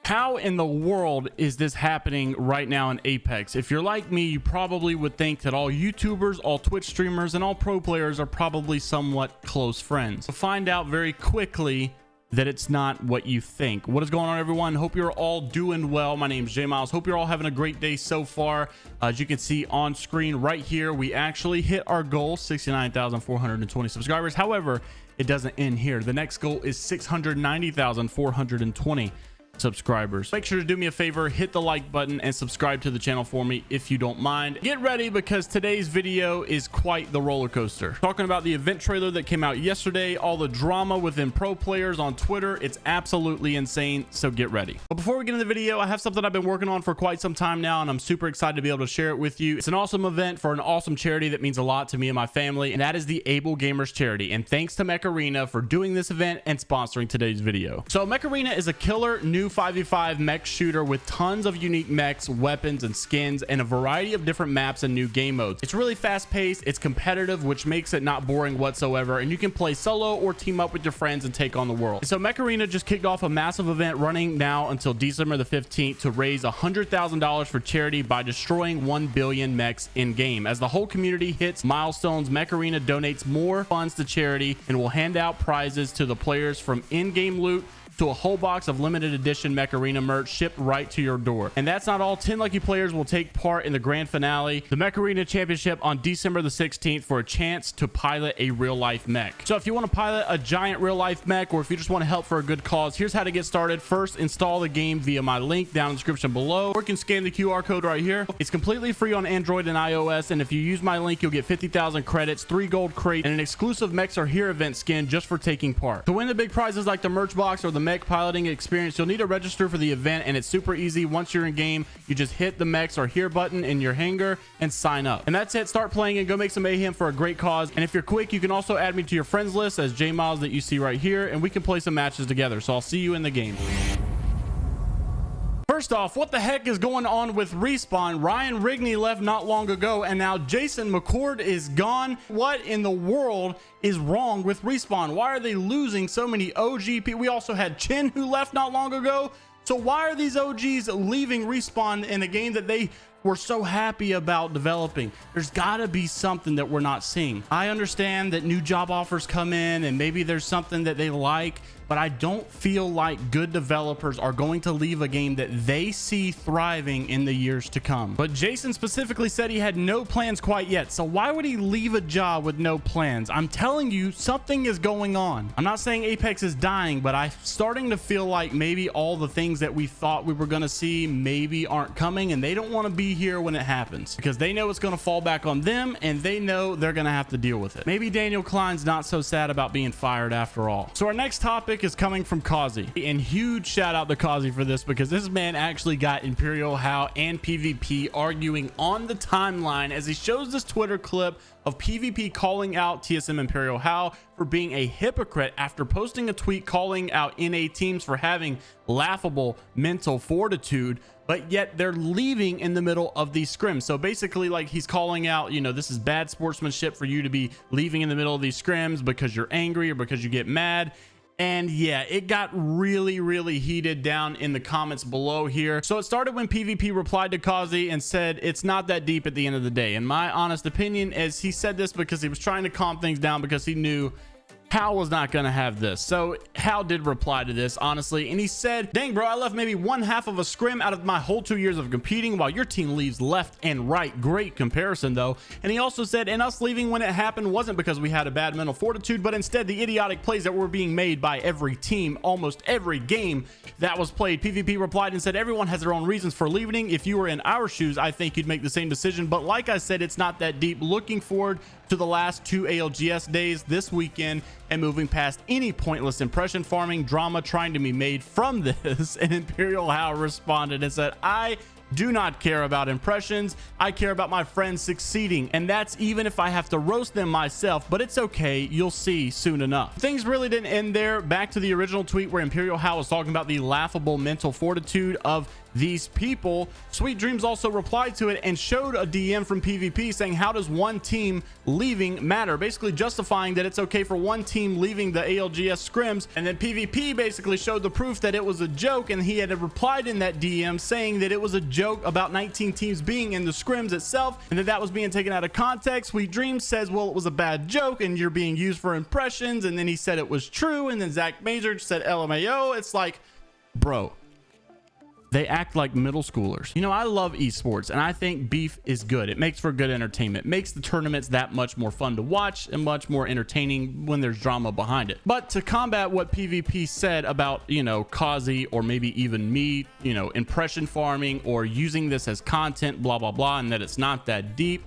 How in the world is this happening right now in Apex? If you're like me, you probably would think that all YouTubers, all Twitch streamers, and all pro players are probably somewhat close friends. You'll find out very quickly that it's not what you think. What is going on, everyone? Hope you're all doing well. My name is JMeyels. Hope you're all having a great day so far. As you can see on screen right here, we actually hit our goal, 69,420 subscribers. However, it doesn't end here. The next goal is 690,420 subscribers. Make sure to do me a favor, hit the like button and subscribe to the channel for me if you don't mind. Get ready because today's video is quite the roller coaster. Talking about the event trailer that came out yesterday, all the drama within pro players on Twitter, it's absolutely insane, so get ready. But before we get into the video, I have something I've been working on for quite some time now and I'm super excited to be able to share it with you. It's an awesome event for an awesome charity that means a lot to me and my family, and that is the Able Gamers charity. And thanks to Mech Arena for doing this event and sponsoring today's video. So Mech Arena is a killer new 5v5 mech shooter with tons of unique mechs, weapons, and skins, and a variety of different maps and new game modes. It's really fast paced, it's competitive, which makes it not boring whatsoever, and you can play solo or team up with your friends and take on the world. So Mech Arena just kicked off a massive event running now until December the 15th to raise $100,000 for charity by destroying 1 billion mechs in game. As the whole community hits milestones, Mech Arena donates more funds to charity and will hand out prizes to the players, from in-game loot to a whole box of limited edition Mech Arena merch shipped right to your door. And that's not all. 10 lucky players will take part in the grand finale, the Mech Arena Championship, on December the 16th for a chance to pilot a real life mech. So if you want to pilot a giant real life mech, or if you just want to help for a good cause, here's how to get started. First, install the game via my link down in the description below, or you can scan the QR code right here. It's completely free on Android and iOS, and if you use my link, you'll get 50,000 credits, 3 gold crates, and an exclusive Mechs Are Here event skin just for taking part. To win the big prizes like the merch box or the mech piloting experience, you'll need to register for the event, and it's super easy. Once you're in game, you just hit the Mechs Are Here button in your hangar and sign up, and that's it. Start playing and go make some mayhem for a great cause. And if you're quick, you can also add me to your friends list as JMeyels that you see right here, and we can play some matches together. So I'll see you in the game. First off, what the heck is going on with Respawn? Ryan Rigney left not long ago, and now Jason McCord is gone. What in the world is wrong with Respawn? Why are they losing so many OGP? We also had Chin, who left not long ago. So why are these OGs leaving Respawn in a game that they were so happy about developing? There's gotta be something that we're not seeing. I understand that new job offers come in and maybe there's something that they like, but I don't feel like good developers are going to leave a game that they see thriving in the years to come. But Jason specifically said he had no plans quite yet, so why would he leave a job with no plans? I'm telling you, something is going on. I'm not saying Apex is dying, but I'm starting to feel like maybe all the things that we thought we were gonna see maybe aren't coming, and they don't want to be here when it happens because they know it's going to fall back on them, and they know they're going to have to deal with it. Maybe Daniel Klein's not so sad about being fired after all. So our next topic is coming from Kazi, and huge shout out to Kazi for this, because this man actually got Imperial How and PvP arguing on the timeline as he shows this Twitter clip of PvP calling out TSM Imperial How for being a hypocrite after posting a tweet calling out NA teams for having laughable mental fortitude, but yet they're leaving in the middle of these scrims. So basically, like, he's calling out, you know, this is bad sportsmanship for you to be leaving in the middle of these scrims because you're angry or because you get mad. And yeah, it got really heated down in the comments below here. So it started when PvP replied to Kazi and said it's not that deep at the end of the day. And my honest opinion is he said this because he was trying to calm things down, because he knew Hal was not going to have this. So Hal did reply to this, honestly, and he said, dang bro, I left maybe 1/2 of a scrim out of my whole 2 years of competing, while your team leaves left and right. Great comparison though. And he also said, and us leaving when it happened wasn't because we had a bad mental fortitude, but instead the idiotic plays that were being made by every team almost every game that was played. PvP replied and said, everyone has their own reasons for leaving. If you were in our shoes, I think you'd make the same decision, but like I said, it's not that deep. Looking forward to the last 2 ALGS days this weekend and moving past any pointless impression farming drama trying to be made from this. And Imperial How responded and said, I do not care about impressions. I care about my friends succeeding, and that's even if I have to roast them myself, but it's okay. You'll see soon enough. Things really didn't end there. Back to the original tweet where Imperial How was talking about the laughable mental fortitude of these people. Sweet Dreams also replied to it and showed a DM from PvP saying, how does one team leaving matter? Basically justifying that it's okay for one team leaving the ALGS scrims. And then PvP basically showed the proof that it was a joke, and he had replied in that DM saying that it was a joke about 19 teams being in the scrims itself, and that was being taken out of context. Sweet Dreams says, well, it was a bad joke and you're being used for impressions. And then he said it was true, and then JMeyels said LMAO. It's like, bro, they act like middle schoolers. You know, I love esports and I think beef is good. It makes for good entertainment, makes the tournaments that much more fun to watch and much more entertaining when there's drama behind it. But to combat what PvP said about, you know, Kazi or maybe even me, you know, impression farming or using this as content, blah, blah, blah, and that it's not that deep.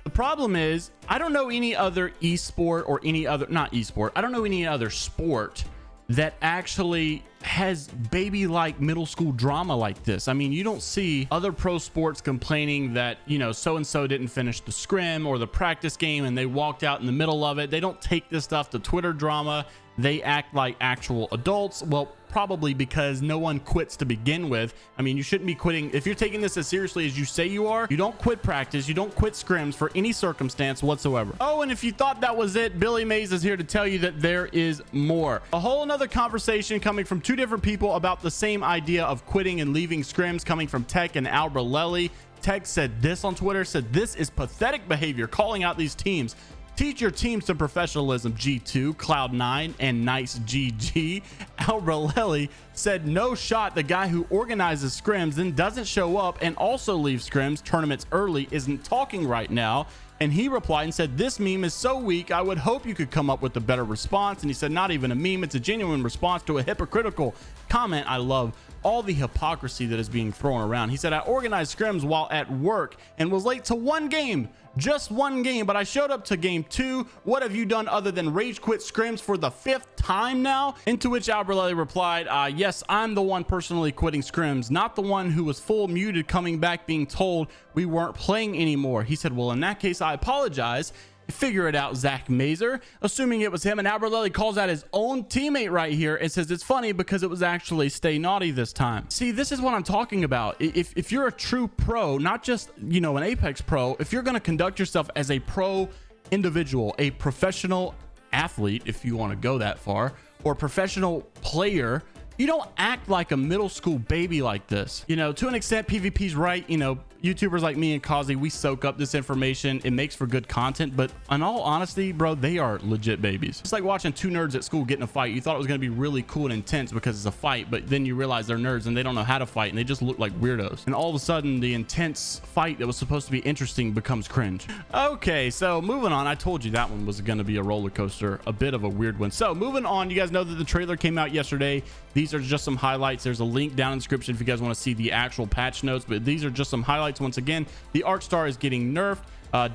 The problem is, I don't know any other esport or any other, not esport, I don't know any other sport that actually has baby-like middle school drama like this. I mean, you don't see other pro sports complaining that, you know, so-and-so didn't finish the scrim or the practice game and they walked out in the middle of it. They don't take this stuff to Twitter drama. They act like actual adults. Well, probably because no one quits to begin with. I mean, you shouldn't be quitting. If you're taking this as seriously as you say you are, you don't quit practice. You don't quit scrims for any circumstance whatsoever. Oh, and if you thought that was it, JMeyels is here to tell you that there is more. A whole another conversation coming from two different people about the same idea of quitting and leaving scrims, coming from Tech and Albrelelli. Tech said this on Twitter, said this is pathetic behavior, calling out these teams. Teach your teams some professionalism, G2, Cloud9, and Nice GG. Albrelelli said no shot the guy who organizes scrims then doesn't show up and also leaves scrims tournaments early isn't talking right now. And he replied and said, this meme is so weak, I would hope you could come up with a better response. And he said, not even a meme, it's a genuine response to a hypocritical comment. I love all the hypocrisy that is being thrown around. He said, I organized scrims while at work and was late to one game, just one game, but I showed up to game 2. What have you done other than rage quit scrims for the 5th time now? Into which Albrelelli replied, yes, I'm the one personally quitting scrims, not the one who was full muted coming back being told we weren't playing anymore. He said, well, in that case, I apologize. Figure it out, JMeyels, assuming it was him. And Albrelelli calls out his own teammate right here and says it's funny because it was actually Stay Naughty this time. See, this is what I'm talking about. If you're a true pro, not just, you know, an Apex pro, if you're going to conduct yourself as a pro individual, a professional athlete, if you want to go that far, or professional player, you don't act like a middle school baby like this. You know, to an extent, PvP's right. You know, YouTubers like me and Kazi, we soak up this information. It makes for good content, but in all honesty, bro, they are legit babies. It's like watching two nerds at school get in a fight. You thought it was going to be really cool and intense because it's a fight, but then you realize they're nerds and they don't know how to fight and they just look like weirdos. And all of a sudden, the intense fight that was supposed to be interesting becomes cringe. Okay, so moving on. I told you that one was going to be a roller coaster, a bit of a weird one. So moving on, you guys know that the trailer came out yesterday. These are just some highlights. There's a link down in the description if you guys want to see the actual patch notes, but these are just some highlights. Once again, the arc star is getting nerfed,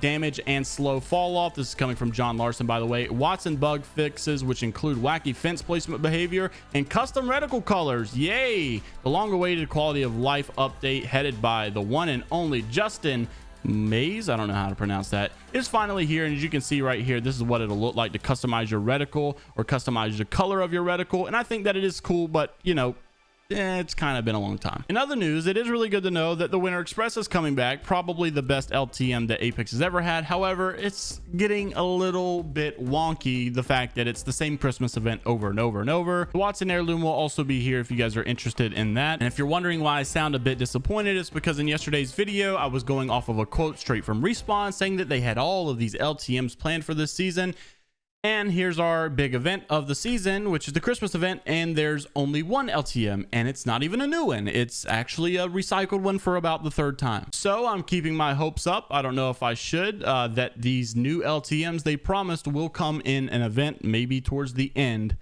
damage and slow fall off. This is coming from John Larson, by the way. Watson bug fixes, which include wacky fence placement behavior and custom reticle colors. Yay! The long-awaited quality of life update headed by the one and only JMeyels, I don't know how to pronounce that, is finally here. And as you can see right here, this is what it'll look like to customize your reticle or customize the color of your reticle. And I think that it is cool, but you know, it's kind of been a long time. In other news, it is really good to know that the Winter Express is coming back, probably the best LTM that Apex has ever had. However, it's getting a little bit wonky, the fact that it's the same Christmas event over and over and over. The Watson Heirloom will also be here if you guys are interested in that. And if you're wondering why I sound a bit disappointed, it's because in yesterday's video, I was going off of a quote straight from Respawn saying that they had all of these LTMs planned for this season. And here's our big event of the season, which is the Christmas event, and there's only one LTM, and it's not even a new one. It's actually a recycled one for about the 3rd time. So I'm keeping my hopes up. I don't know if I should, that these new LTMs they promised will come in an event maybe towards the end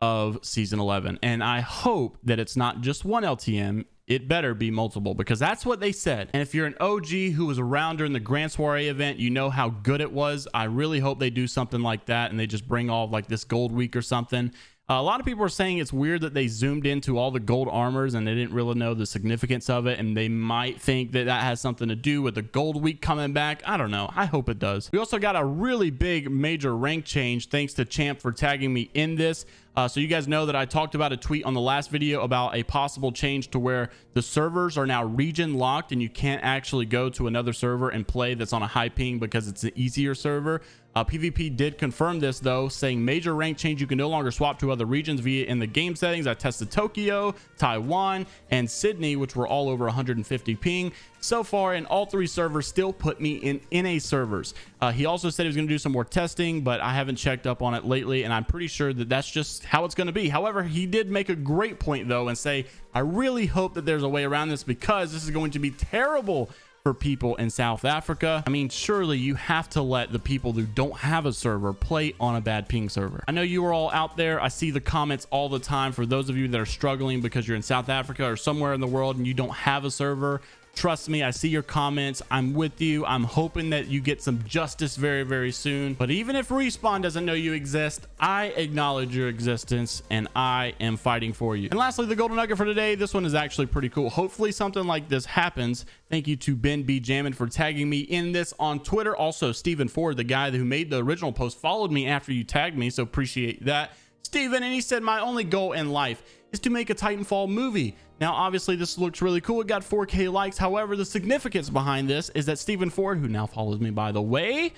of season 11. And I hope that it's not just one LTM. It better be multiple, because that's what they said. And if you're an OG who was around during the Grand Soiree event, you know how good it was. I really hope they do something like that and they just bring all of like this gold week or something. A lot of people are saying it's weird that they zoomed into all the gold armors and they didn't really know the significance of it, and they might think that that has something to do with the gold week coming back. I don't know. I hope it does. We also got a really big major rank change, thanks to Champ for tagging me in this. So you guys know that I talked about a tweet on the last video about a possible change to where the servers are now region locked and you can't actually go to another server and play that's on a high ping because it's an easier server. PvP did confirm this though, saying major rank change. You can no longer swap to other regions via in the game settings. I tested Tokyo, Taiwan, and Sydney, which were all over 150 ping so far, and all 3 servers still put me in NA servers. He also said he was going to do some more testing, but I haven't checked up on it lately, and I'm pretty sure that that's just how it's going to be. However, he did make a great point though and say, I really hope that there's a way around this, because this is going to be terrible for people in South Africa. I mean, surely you have to let the people who don't have a server play on a bad ping server. I know you are all out there. I see the comments all the time. For those of you that are struggling because you're in South Africa or somewhere in the world and you don't have a server, trust me, I see your comments. I'm with you. I'm hoping that you get some justice very, very soon. But even if Respawn doesn't know you exist, I acknowledge your existence and I am fighting for you. And lastly, the golden nugget for today. This one is actually pretty cool. Hopefully something like this happens. Thank you to Ben B. Jammin for tagging me in this on Twitter. Also, Stephen Ford, the guy who made the original post, followed me after you tagged me, so appreciate that, Stephen. And he said, my only goal in life is to make a Titanfall movie. Now, obviously, this looks really cool. It got 4K likes. However, the significance behind this is that Stephen Ford, who now follows me, by the way,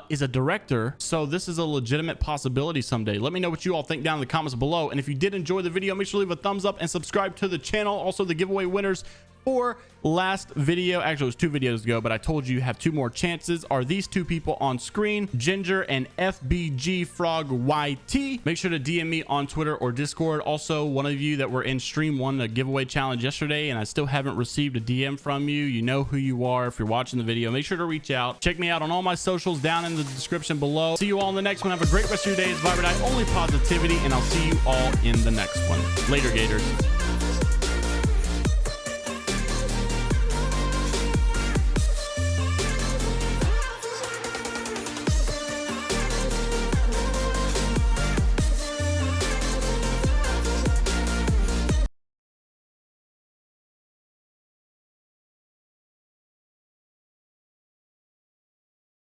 is a director. So this is a legitimate possibility someday. Let me know what you all think down in the comments below. And if you did enjoy the video, make sure to leave a thumbs up and subscribe to the channel. Also, the giveaway winners for last video, actually it was 2 videos ago, but I told you have 2 more chances, are these 2 people on screen, Ginger and FBG Frog YT. Make sure to DM me on Twitter or Discord. Also, one of you that were in stream won a giveaway challenge yesterday, and I still haven't received a DM from you. You know who you are if you're watching the video. Make sure to reach out. Check me out on all my socials down in the description below. See you all in the next one. Have a great rest of your day. It's Vibrate, only positivity, and I'll see you all in the next one. Later, Gators.